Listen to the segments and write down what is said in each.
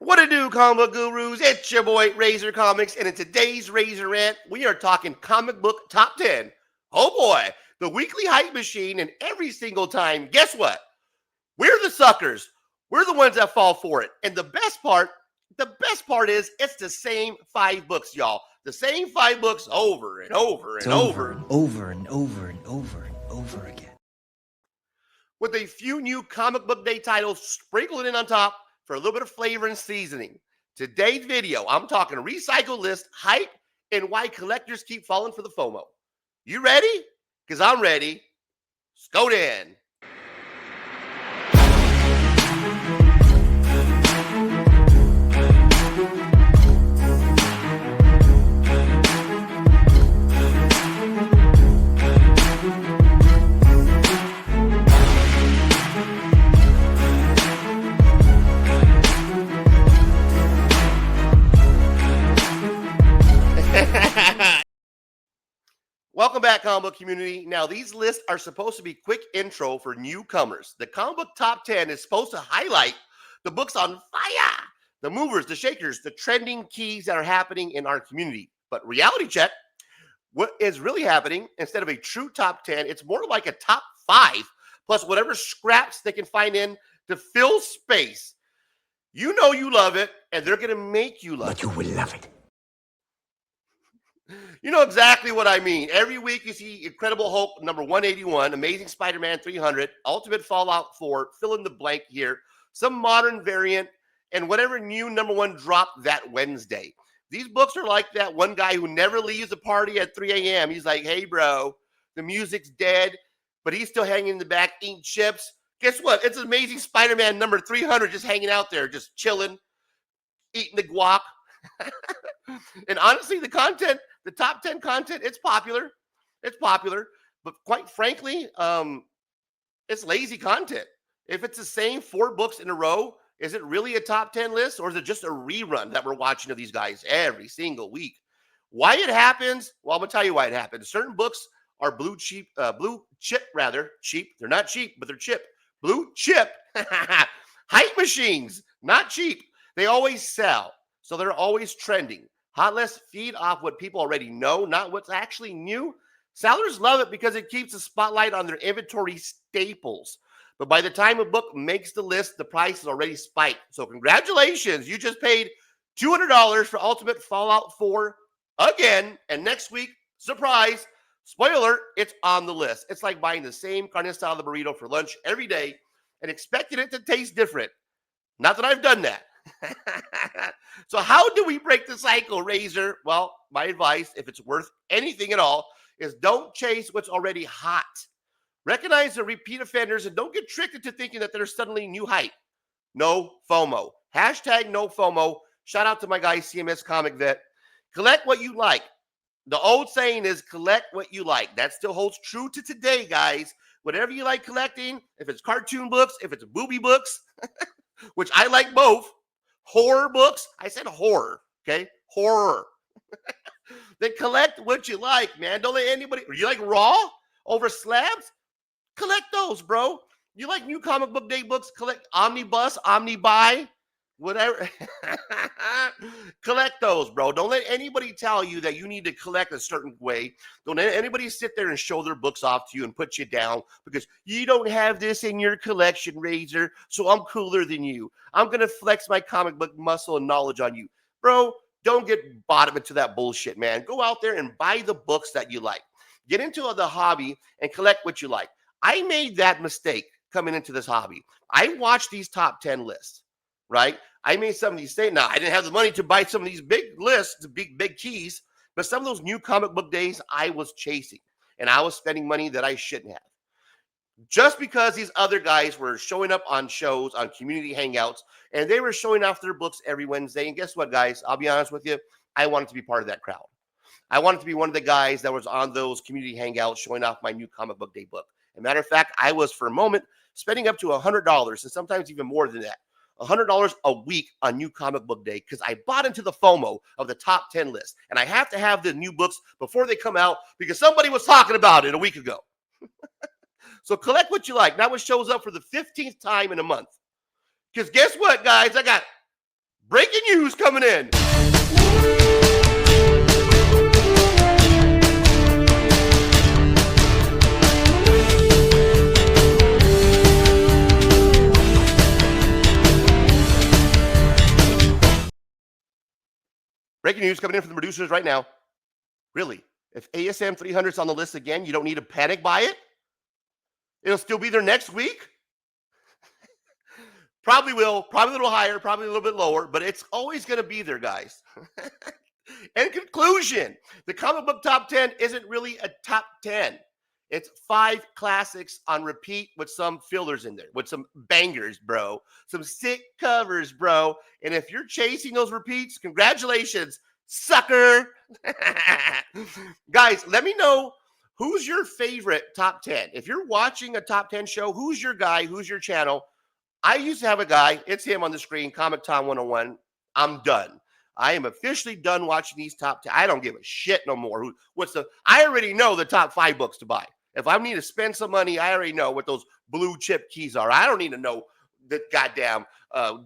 What to do, comic book gurus? It's your boy Razor Comics, and in today's Razor Rant, we are talking comic book top 10. Oh boy, the weekly hype machine, and every single time, guess what? We're the suckers. We're the ones that fall for it. And the best part is it's the same 5 books, y'all. The same 5 books over and over It's and over over, and over and over and over and over again. with a few new comic book day titles sprinkled in on top for a little bit of flavor and seasoning. Today's video, I'm talking recycle list, hype, and why collectors keep falling for the FOMO. You ready? Because I'm ready. Let's go then. Welcome back, comic book community. Now, these lists are supposed to be quick intro for newcomers. The comic book top 10 is supposed to highlight the books on fire, the movers, the shakers, the trending keys that are happening in our community. But reality check, what is really happening, instead of a true top 10, it's more like a top 5, plus whatever scraps they can find in to fill space. You know you love it, and they're going to make you love it. But you will love it. You know exactly what I mean. Every week you see Incredible Hulk number 181, Amazing Spider-Man 300, Ultimate Fallout 4, fill in the blank here, some modern variant, and whatever new number one dropped that Wednesday. These books are like that one guy who never leaves a party at 3 a.m. He's like, hey, bro, the music's dead, but he's still hanging in the back eating chips. Guess what? It's Amazing Spider-Man number 300 just hanging out there, just chilling, eating the guac. And honestly, the content, the top 10 content, it's popular. It's popular. But quite frankly, it's lazy content. If it's the same 4 books in a row, is it really a top 10 list, or is it just a rerun that we're watching of these guys every single week? Why it happens? Well, I'm gonna tell you why it happens. Certain books are blue chip. Cheap. They're not cheap, but they're chip. Blue chip hype machines, not cheap. They always sell, so they're always trending. Hot lists feed off what people already know, not what's actually new. Sellers love it because it keeps the spotlight on their inventory staples. But by the time a book makes the list, the price is already spiked. So congratulations, you just paid $200 for Ultimate Fallout 4 again. And next week, surprise, spoiler, it's on the list. It's like buying the same carne asada burrito for lunch every day and expecting it to taste different. Not that I've done that. So how do we break the cycle, Razor? Well, my advice, if it's worth anything at all, is don't chase what's already hot. Recognize the repeat offenders and don't get tricked into thinking that there's suddenly new hype. No FOMO. Hashtag no FOMO. Shout out to my guy, CMS Comic Vet. Collect what you like. The old saying is collect what you like. That still holds true to today, guys. Whatever you like collecting, if it's cartoon books, if it's booby books, which I like both. Horror books. I said horror. Okay. Horror. Then collect what you like, man. Don't let anybody. You like Raw over slabs? Collect those, bro. You like new comic book day books? Collect Omnibus, Omnibuy, whatever. Collect those, bro. Don't let anybody tell you that you need to collect a certain way. Don't let anybody sit there and show their books off to you and put you down because you don't have this in your collection, Razor, so I'm cooler than you. I'm going to flex my comic book muscle and knowledge on you. Bro, don't get bottom into that bullshit, man. Go out there and buy the books that you like. Get into the hobby and collect what you like. I made that mistake coming into this hobby. I watched these top 10 lists, right? I made some of these things. Now, I didn't have the money to buy some of these big lists, the big keys, but some of those new comic book days I was chasing, and I was spending money that I shouldn't have. Just because these other guys were showing up on shows, on community hangouts, and they were showing off their books every Wednesday. And guess what, guys? I'll be honest with you. I wanted to be part of that crowd. I wanted to be one of the guys that was on those community hangouts showing off my new comic book day book. As a matter of fact, I was, for a moment, spending up to $100 and sometimes even more than that. $100 a week on new comic book day because I bought into the FOMO of the top 10 list. And I have to have the new books before they come out because somebody was talking about it a week ago. So collect what you like. Now it shows up for the 15th time in a month. Because guess what, guys? I got Breaking news coming in. Breaking news coming in from the producers right now. Really? If ASM 300 is on the list again, you don't need to panic buy it? It'll still be there next week? Probably will. Probably a little higher, probably a little bit lower, but it's always going to be there, guys. In conclusion, the comic book top 10 isn't really a top 10. It's 5 classics on repeat with some fillers in there, with some bangers, bro. Some sick covers, bro. And if you're chasing those repeats, congratulations, sucker. Guys, let me know who's your favorite top 10. If you're watching a top 10 show, who's your guy? Who's your channel? I used to have a guy. It's him on the screen, Comic Tom 101. I'm done. I am officially done watching these top 10. I don't give a shit no more. I already know the top 5 books to buy. If I need to spend some money, I already know what those blue chip keys are. I don't need to know the goddamn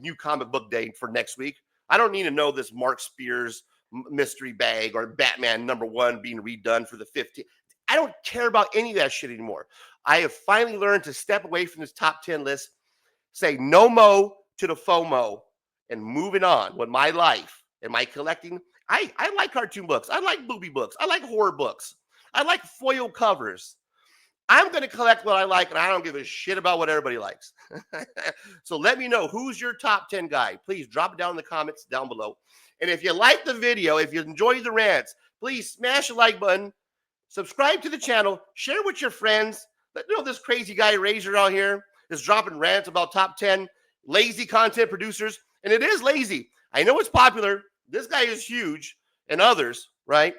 new comic book day for next week. I don't need to know this Mark Spears mystery bag or Batman #1 being redone for the 15th. I don't care about any of that shit anymore. I have finally learned to step away from this top 10 list, say no mo to the FOMO, and moving on with my life and my collecting. I like cartoon books. I like booby books. I like horror books. I like foil covers. I'm going to collect what I like, and I don't give a shit about what everybody likes. So let me know, who's your top 10 guy. Please drop it down in the comments down below. And if you like the video, if you enjoy the rants, please smash the like button, subscribe to the channel, share with your friends. Let you know this crazy guy Razor out here is dropping rants about top 10 lazy content producers. And it is lazy. I know it's popular. This guy is huge, and others, right?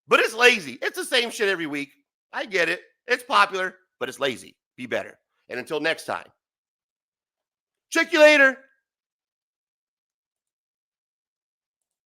But it's lazy. It's the same shit every week. I get it. It's popular, but it's lazy. Be better. And until next time, check you later.